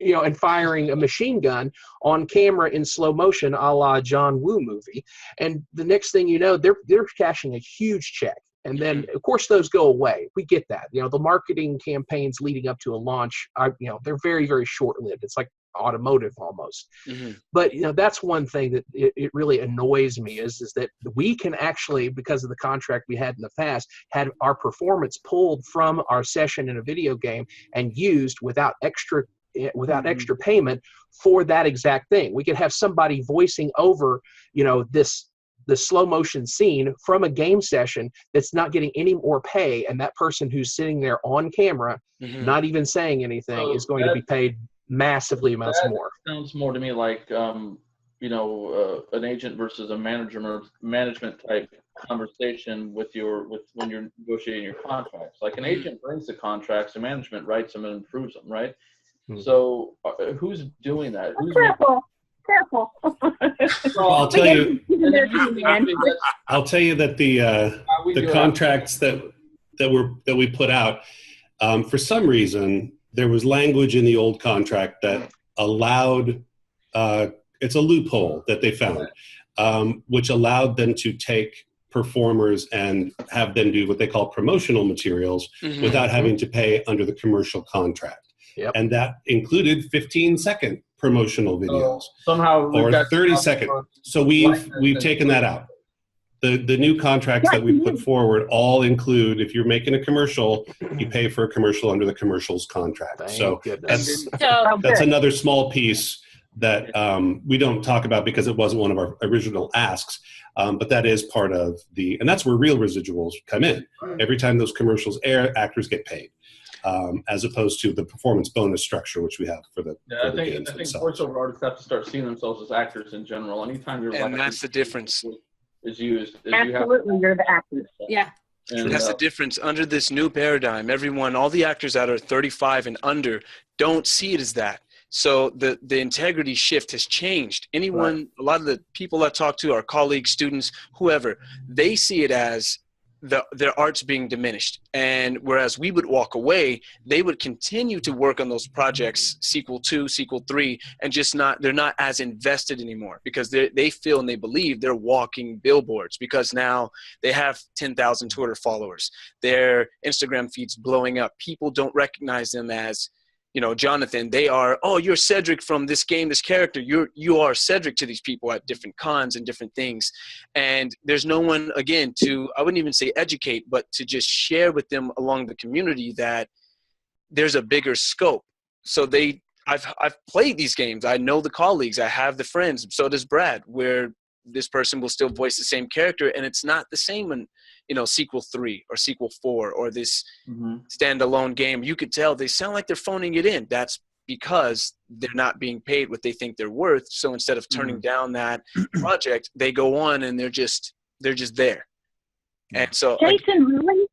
you know, and firing a machine gun on camera in slow motion, a la John Woo movie. And the next thing you know, they're cashing a huge check. And then, of course, those go away. We get that. You know, the marketing campaigns leading up to a launch, you know, they're very, very short-lived. It's like automotive almost. But, you know, that's one thing that it really annoys me is that we can actually, because of the contract we had in the past, had our performance pulled from our session in a video game and used without extra payment for that exact thing. We could have somebody voicing over, you know, the slow motion scene from a game session that's not getting any more pay, and that person who's sitting there on camera, not even saying anything, is going to be paid massively amounts more. Sounds more to me like, you know, an agent versus a management type conversation when you're negotiating your contracts. Like an agent brings the contracts, and management writes them and approves them, right? So who's doing that? Careful. Well, I'll tell you. I'll tell you that the contracts that we put out, for some reason, there was language in the old contract that allowed. It's a loophole that they found, which allowed them to take performers and have them do what they call promotional materials without having to pay under the commercial contract. Yep. And that included 15-second promotional videos, somehow or 30-second. So we've taken that out. The new contracts that we put forward all include, if you're making a commercial, you pay for a commercial under the commercials contract. Thank goodness. That's another small piece that we don't talk about because it wasn't one of our original asks, but that is part of and that's where real residuals come in. Every time those commercials air, actors get paid. As opposed to the performance bonus structure, which we have for the I think voiceover artists have to start seeing themselves as actors in general. Anytime you're and that's the difference. Is used. Absolutely, you're the actors. Yeah. And, that's the difference. Under this new paradigm, all the actors that are 35 and under don't see it as that. So the integrity shift has changed. A lot of the people I talk to, our colleagues, students, whoever, they see it as their art's being diminished. And whereas we would walk away, they would continue to work on those projects, sequel 2, sequel 3, and they're not as invested anymore because they feel and they believe they're walking billboards because now they have 10,000 Twitter followers. Their Instagram feed's blowing up. People don't recognize them as, you know, Jonathan. They are, oh, you're Cedric from this game, this character. You are Cedric to these people at different cons and different things. And there's no one, again, I wouldn't even say educate, but to just share with them along the community that there's a bigger scope. So I've played these games. I know the colleagues. I have the friends. So does Brad, where this person will still voice the same character, and it's not the same in, you know, sequel 3 or sequel 4 or this standalone game. You could tell they sound like they're phoning it in. That's because they're not being paid what they think they're worth. So instead of turning down that project, they go on and they're just there. And so, Jason, really?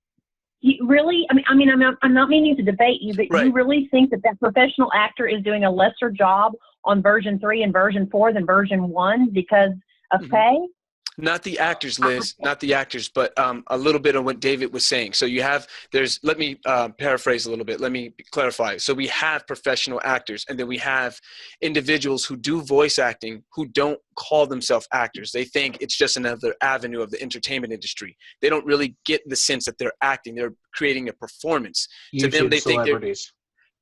You really? I mean, I'm not meaning to debate you, but Right. you really think that professional actor is doing a lesser job on version 3 and version 4 than version 1 because of pay? not the actors, Liz, not the actors, but a little bit of what David was saying. So let me paraphrase a little bit. Let me clarify. So we have professional actors, and then we have individuals who do voice acting who don't call themselves actors. They think it's just another avenue of the entertainment industry. They don't really get the sense that they're acting. They're creating a performance. To them, they think they're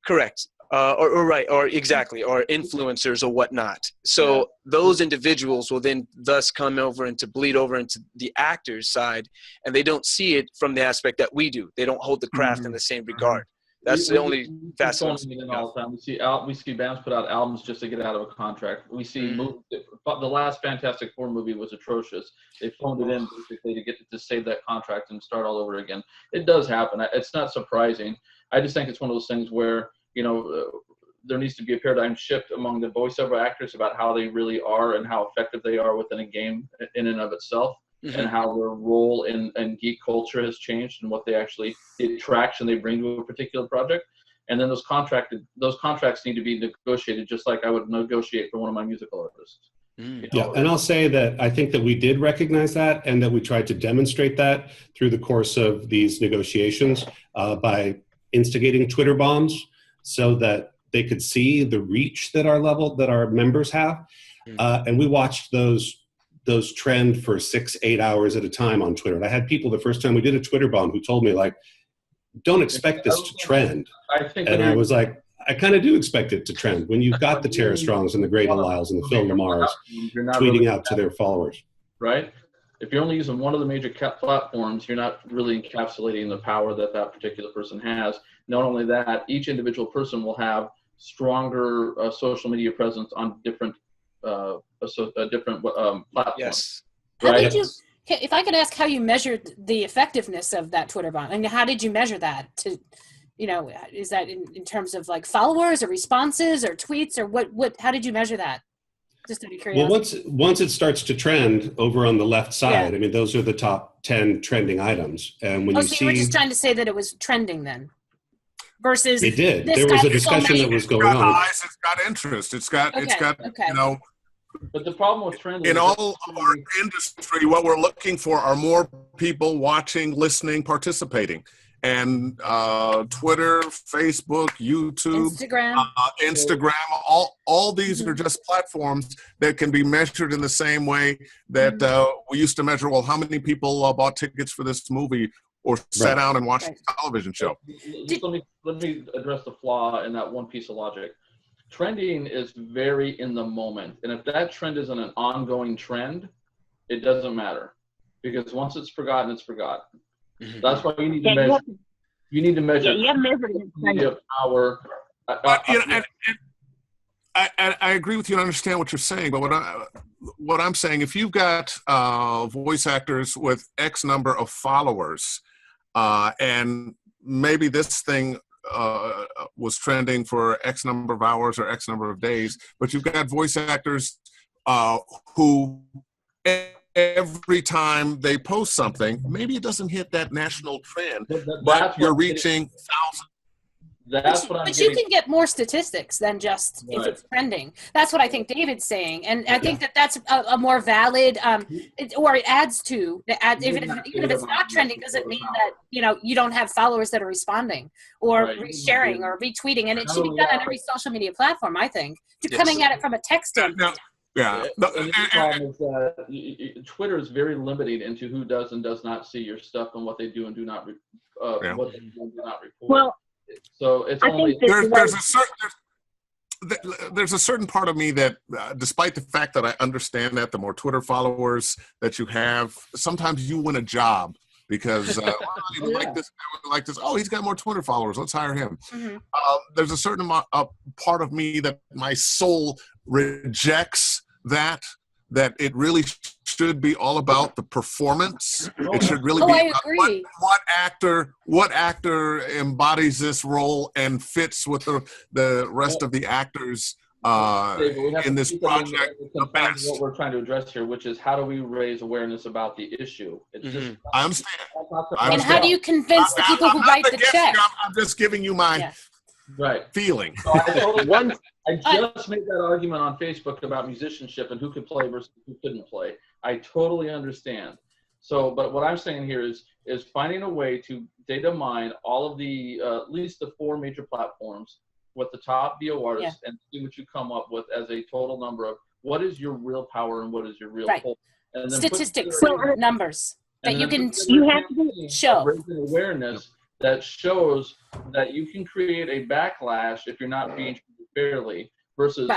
correct. Or exactly, or influencers or whatnot. So those individuals will then thus come over and to bleed over into the actor's side, and they don't see it from the aspect that we do. They don't hold the craft in the same regard. That's the only facet. All the time. We see bands put out albums just to get out of a contract. We see the last Fantastic Four movie was atrocious. They phoned it in basically to save that contract and start all over again. It does happen. It's not surprising. I just think it's one of those things where, there needs to be a paradigm shift among the voiceover actors about how they really are and how effective they are within a game in and of itself, and how their role in geek culture has changed and what they actually, the attraction they bring to a particular project. And then those contracts need to be negotiated just like I would negotiate for one of my musical artists. Yeah, and I'll say that I think that we did recognize that, and that we tried to demonstrate that through the course of these negotiations by instigating Twitter bombs, so that they could see the reach that our members have. And we watched those trend for 6-8 hours at a time on Twitter. And I had people the first time we did a Twitter bomb who told me, like, don't expect this to trend. And I was like, I kind of do expect it to trend when you've got the Tara Strongs and the Greta Lyles and the Phil Lamarrs tweeting out to their followers. Right? If you're only using one of the major platforms, you're not really encapsulating the power that particular person has. Not only that, each individual person will have stronger social media presence on different platforms. Yes. How did you? If I could ask how you measured the effectiveness of that Twitter bomb, and how did you measure that? Is that in terms of like followers or responses or tweets or what? How did you measure that? Just out of curiosity. Well, once it starts to trend over on the left side, I mean, those are the top 10 trending items. And when you were just trying to say that it was trending then, versus it did. There was a discussion that was going on. It's got interest. It's got But the problem with trending in all of our industry, what we're looking for are more people watching, listening, participating. And Twitter, Facebook, YouTube, Instagram, all these are just platforms that can be measured in the same way that we used to measure, well, how many people bought tickets for this movie or sat down and watched a television show. Let me address the flaw in that one piece of logic. Trending is very in the moment. And if that trend isn't an ongoing trend, it doesn't matter. Because once it's forgotten, it's forgotten. That's why you need to measure. You need to measure. You have measured power. I agree with you and understand what you're saying, but what I'm saying, if you've got voice actors with X number of followers, and maybe this thing was trending for X number of hours or X number of days, but you've got voice actors who every time they post something, maybe it doesn't hit that national trend, but you're reaching thousands. But you can get more statistics than just if it's trending. That's what I think David's saying, and I think that's a more valid, or it adds to. Even if it's not trending, doesn't mean that you don't have followers that are responding or sharing or retweeting, and it should be done on every social media platform. I think coming at it from a text standpoint. Yeah. The problem is that Twitter is very limiting into who does and does not see your stuff and what they do and do not what they do and do not report. Well, so it's there's a certain part of me that, despite the fact that I understand that the more Twitter followers that you have, sometimes you win a job because like this, like this. Oh, he's got more Twitter followers. Let's hire him. There's a certain part of me that my soul rejects that that it really should be all about the performance. It should really be I about agree. what actor embodies this role and fits with the rest of the actors in this project the best. What we're trying to address here, which is how do we raise awareness about the issue? It's just I understand. And how do you convince the people who write the check? I'm just giving you my feeling. So I just made that argument on Facebook about musicianship and who could play versus who couldn't play. I totally understand. So, but what I'm saying here is finding a way to data mine all of the at least the 4 major platforms with the top VO artists and see what you come up with as a total number of what is your real power and what is your real pull. And then statistics, numbers that you can show. Raising awareness that shows that you can create a backlash if you're not being treated fairly versus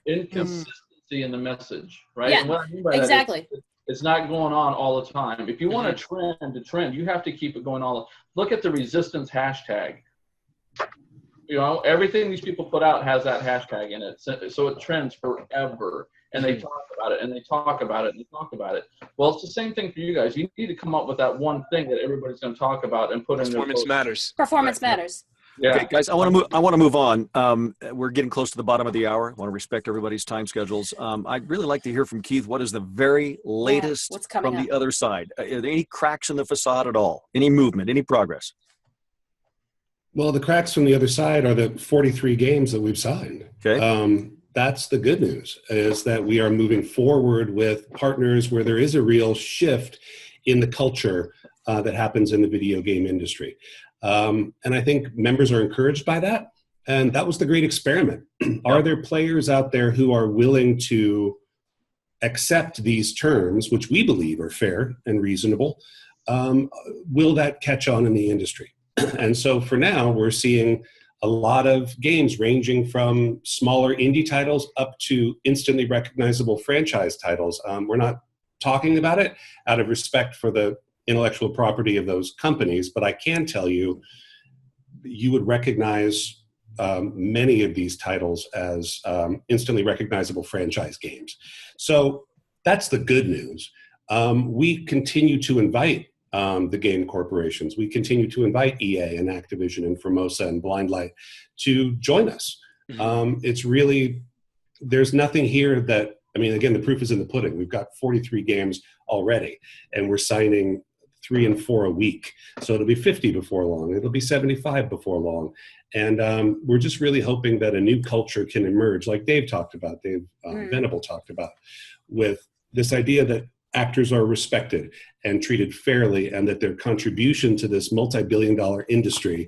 inconsistency in the message, right? Yeah, and what I mean by that is it's not going on all the time. If you want a trend, you have to keep it going all. Look at the resistance hashtag. You know, everything these people put out has that hashtag in it, so it trends forever. And they talk about it, and they talk about it, and they talk about it. Well, it's the same thing for you guys. You need to come up with that one thing that everybody's going to talk about and put in their performance matters. Performance matters. Yeah. Okay, guys, I want to move on. We're getting close to the bottom of the hour. I want to respect everybody's time schedules. I'd really like to hear from Keythe. What is the very latest from the other side? Are there any cracks in the facade at all? Any movement? Any progress? Well, the cracks from the other side are the 43 games that we've signed. Okay. That's the good news, is that we are moving forward with partners where there is a real shift in the culture that happens in the video game industry. And I think members are encouraged by that. And that was the great experiment. Are there players out there who are willing to accept these terms, which we believe are fair and reasonable? Will that catch on in the industry? And so for now, we're seeing a lot of games ranging from smaller indie titles up to instantly recognizable franchise titles. We're not talking about it out of respect for the intellectual property of those companies, but I can tell you, you would recognize many of these titles as instantly recognizable franchise games. So that's the good news. We continue to invite the game corporations. We continue to invite EA and Activision and Formosa and Blindlight to join us. It's really, there's nothing here that, I mean, again, the proof is in the pudding. We've got 43 games already, and we're signing 3 and 4 a week. So it'll be 50 before long. It'll be 75 before long. And we're just really hoping that a new culture can emerge, like Dave talked about, Venable talked about, with this idea that actors are respected and treated fairly, and that their contribution to this multi-billion-dollar industry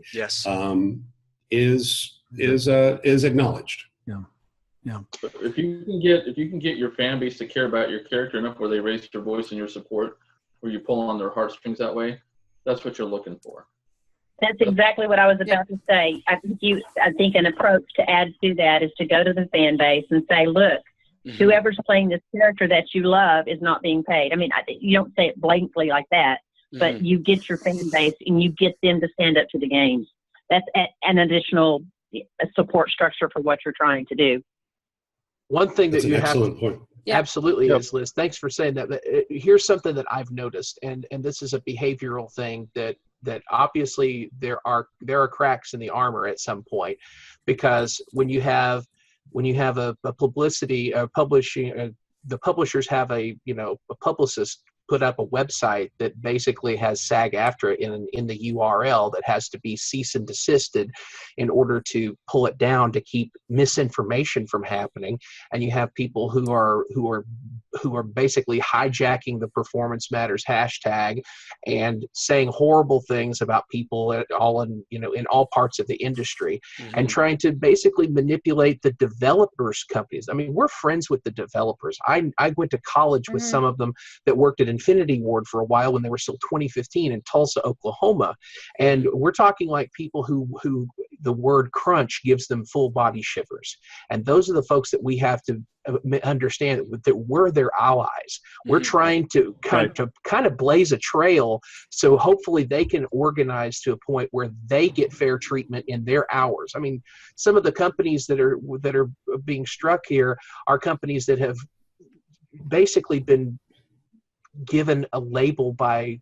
is acknowledged. Yeah. If you can get your fan base to care about your character enough where they raise their voice in your support, where you pull on their heartstrings that way, that's what you're looking for. That's exactly what I was about to say. I think an approach to add to that is to go to the fan base and say, look, whoever's playing this character that you love is not being paid. I mean, you don't say it blankly like that, but you get your fan base and you get them to stand up to the games. That's an additional support structure for what you're trying to do. One thing That's that you an have excellent point. Absolutely is, Liz. Thanks for saying that. Here's something that I've noticed, and this is a behavioral thing that obviously there are cracks in the armor at some point, because when you have a publicity publishing, the publishers have a publicist put up a website that basically has SAG-AFTRA in the URL that has to be cease and desisted in order to pull it down to keep misinformation from happening. And you have people who are basically hijacking the Performance Matters hashtag and saying horrible things about people in all parts of the industry, and trying to basically manipulate the developers' companies. I mean, we're friends with the developers. I went to college with some of them that worked at Infinity Ward for a while when they were still 2015 in Tulsa, Oklahoma. And we're talking like people who the word crunch gives them full body shivers. And those are the folks that we have to understand that we're their allies. We're trying to kind of blaze a trail, so hopefully they can organize to a point where they get fair treatment in their hours. I mean, some of the companies that are being struck here are companies that have basically been given a label by,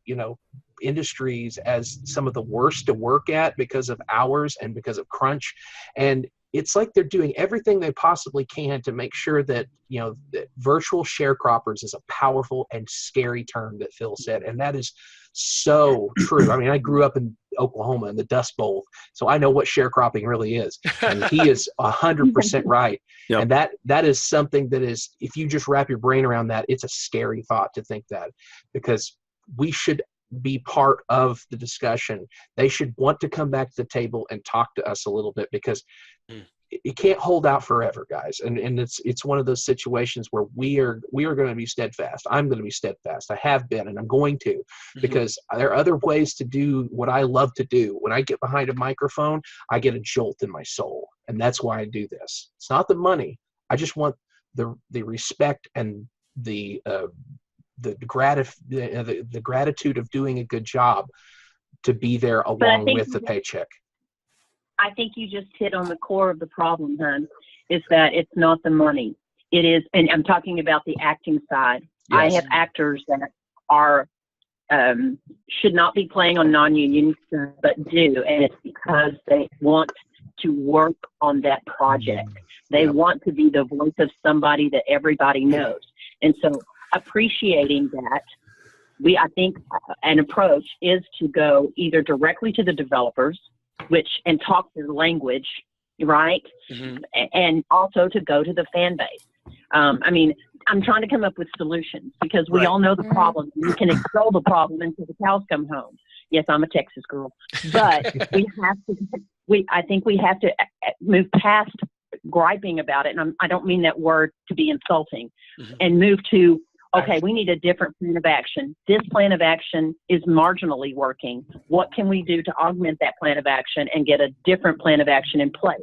industries as some of the worst to work at because of hours and because of crunch. And it's like they're doing everything they possibly can to make sure that, that virtual sharecroppers is a powerful and scary term that Phil said. And that is so true. I mean, I grew up in Oklahoma in the Dust Bowl, so I know what sharecropping really is. And he is 100% right. Yep. And that is something that is, if you just wrap your brain around that, it's a scary thought to think that, because we should be part of the discussion. They should want to come back to the table and talk to us a little bit, because it can't hold out forever, guys. And it's one of those situations where we are going to be steadfast. I'm going to be steadfast. I have been, and I'm going to, because there are other ways to do what I love to do. When I get behind a microphone, I get a jolt in my soul, and that's why I do this. It's not the money. I just want the respect and the gratitude of doing a good job to be there along with the paycheck. I think you just hit on the core of the problem, hon, is that it's not the money. It is, and I'm talking about the acting side. Yes. I have actors that are should not be playing on non-union, but do, and it's because they want to work on that project. They want to be the voice of somebody that everybody knows. And so appreciating that, I think an approach is to go either directly to the developers, and talk their language, right? And also to go to the fan base. I mean, I'm trying to come up with solutions, because we all know the problem. We can extol the problem until the cows come home. Yes, I'm a Texas girl, but I think we have to move past griping about it. And I don't mean that word to be insulting, and move to, okay, we need a different plan of action. This plan of action is marginally working. What can we do to augment that plan of action and get a different plan of action in place?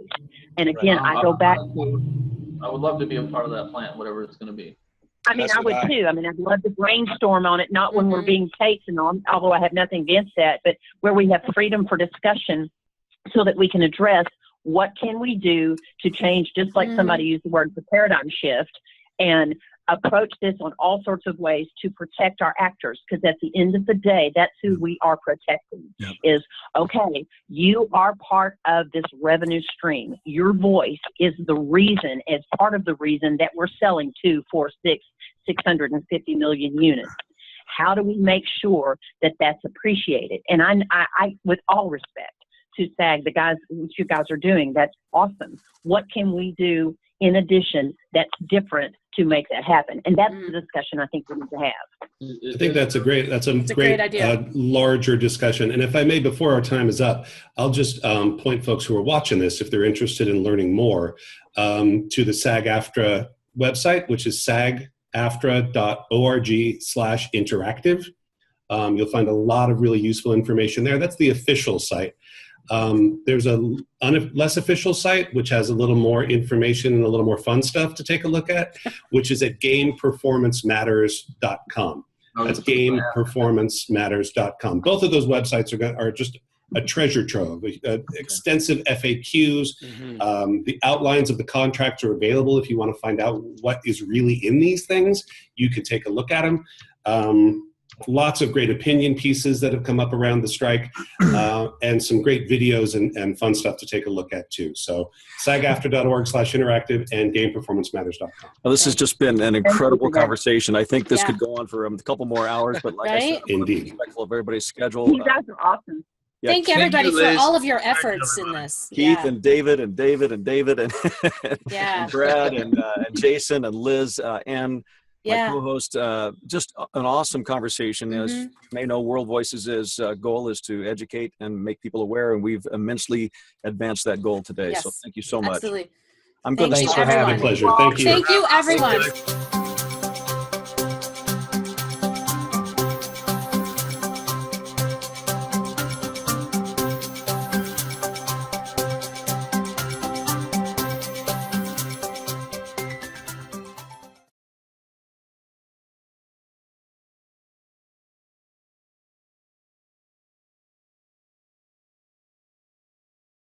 And again, I go back to, I would love to be a part of that plan, whatever it's going to be. I mean, I would too. I mean, I'd love to brainstorm on it, not when we're being taped and all, although I have nothing against that, but where we have freedom for discussion so that we can address what can we do to change, just like somebody used the word, the paradigm shift, and approach this on all sorts of ways to protect our actors, because at the end of the day, that's who we are protecting. Is, okay, you are part of this revenue stream. Your voice is the reason, as part of the reason that we're selling 650 million units. How do we make sure that that's appreciated? And I with all respect to SAG, the guys, what you guys are doing, that's awesome. What can we do in addition that's different to make that happen? And that's the discussion I think we need to have. I think that's a great idea. Larger discussion. And if I may, before our time is up, I'll just point folks who are watching this, if they're interested in learning more, to the SAG-AFTRA website, which is sagaftra.org/interactive. You'll find a lot of really useful information there. That's the official site. There's a less official site, which has a little more information and a little more fun stuff to take a look at, which is at gameperformancematters.com. That's gameperformancematters.com. Both of those websites are just a treasure trove, extensive FAQs. The outlines of the contracts are available if you want to find out what is really in these things. You can take a look at them. Lots of great opinion pieces that have come up around the strike, and some great videos and fun stuff to take a look at too. So sagaftra.org/interactive and gameperformancematters.com. Well, this has just been an incredible conversation. I think this could go on for a couple more hours, but like I said, indeed, respectful of everybody's schedule. You guys are awesome. Yeah, Thank everybody for all of your efforts in this. Keith and David and David and David and, and Brad and Jason and Liz and my co-host. Just an awesome conversation. As you may know, World Voices' goal is to educate and make people aware, and we've immensely advanced that goal today. So thank you so much. Absolutely. I'm going to Thanks for having me. Pleasure. Thank you. Thank you, everyone.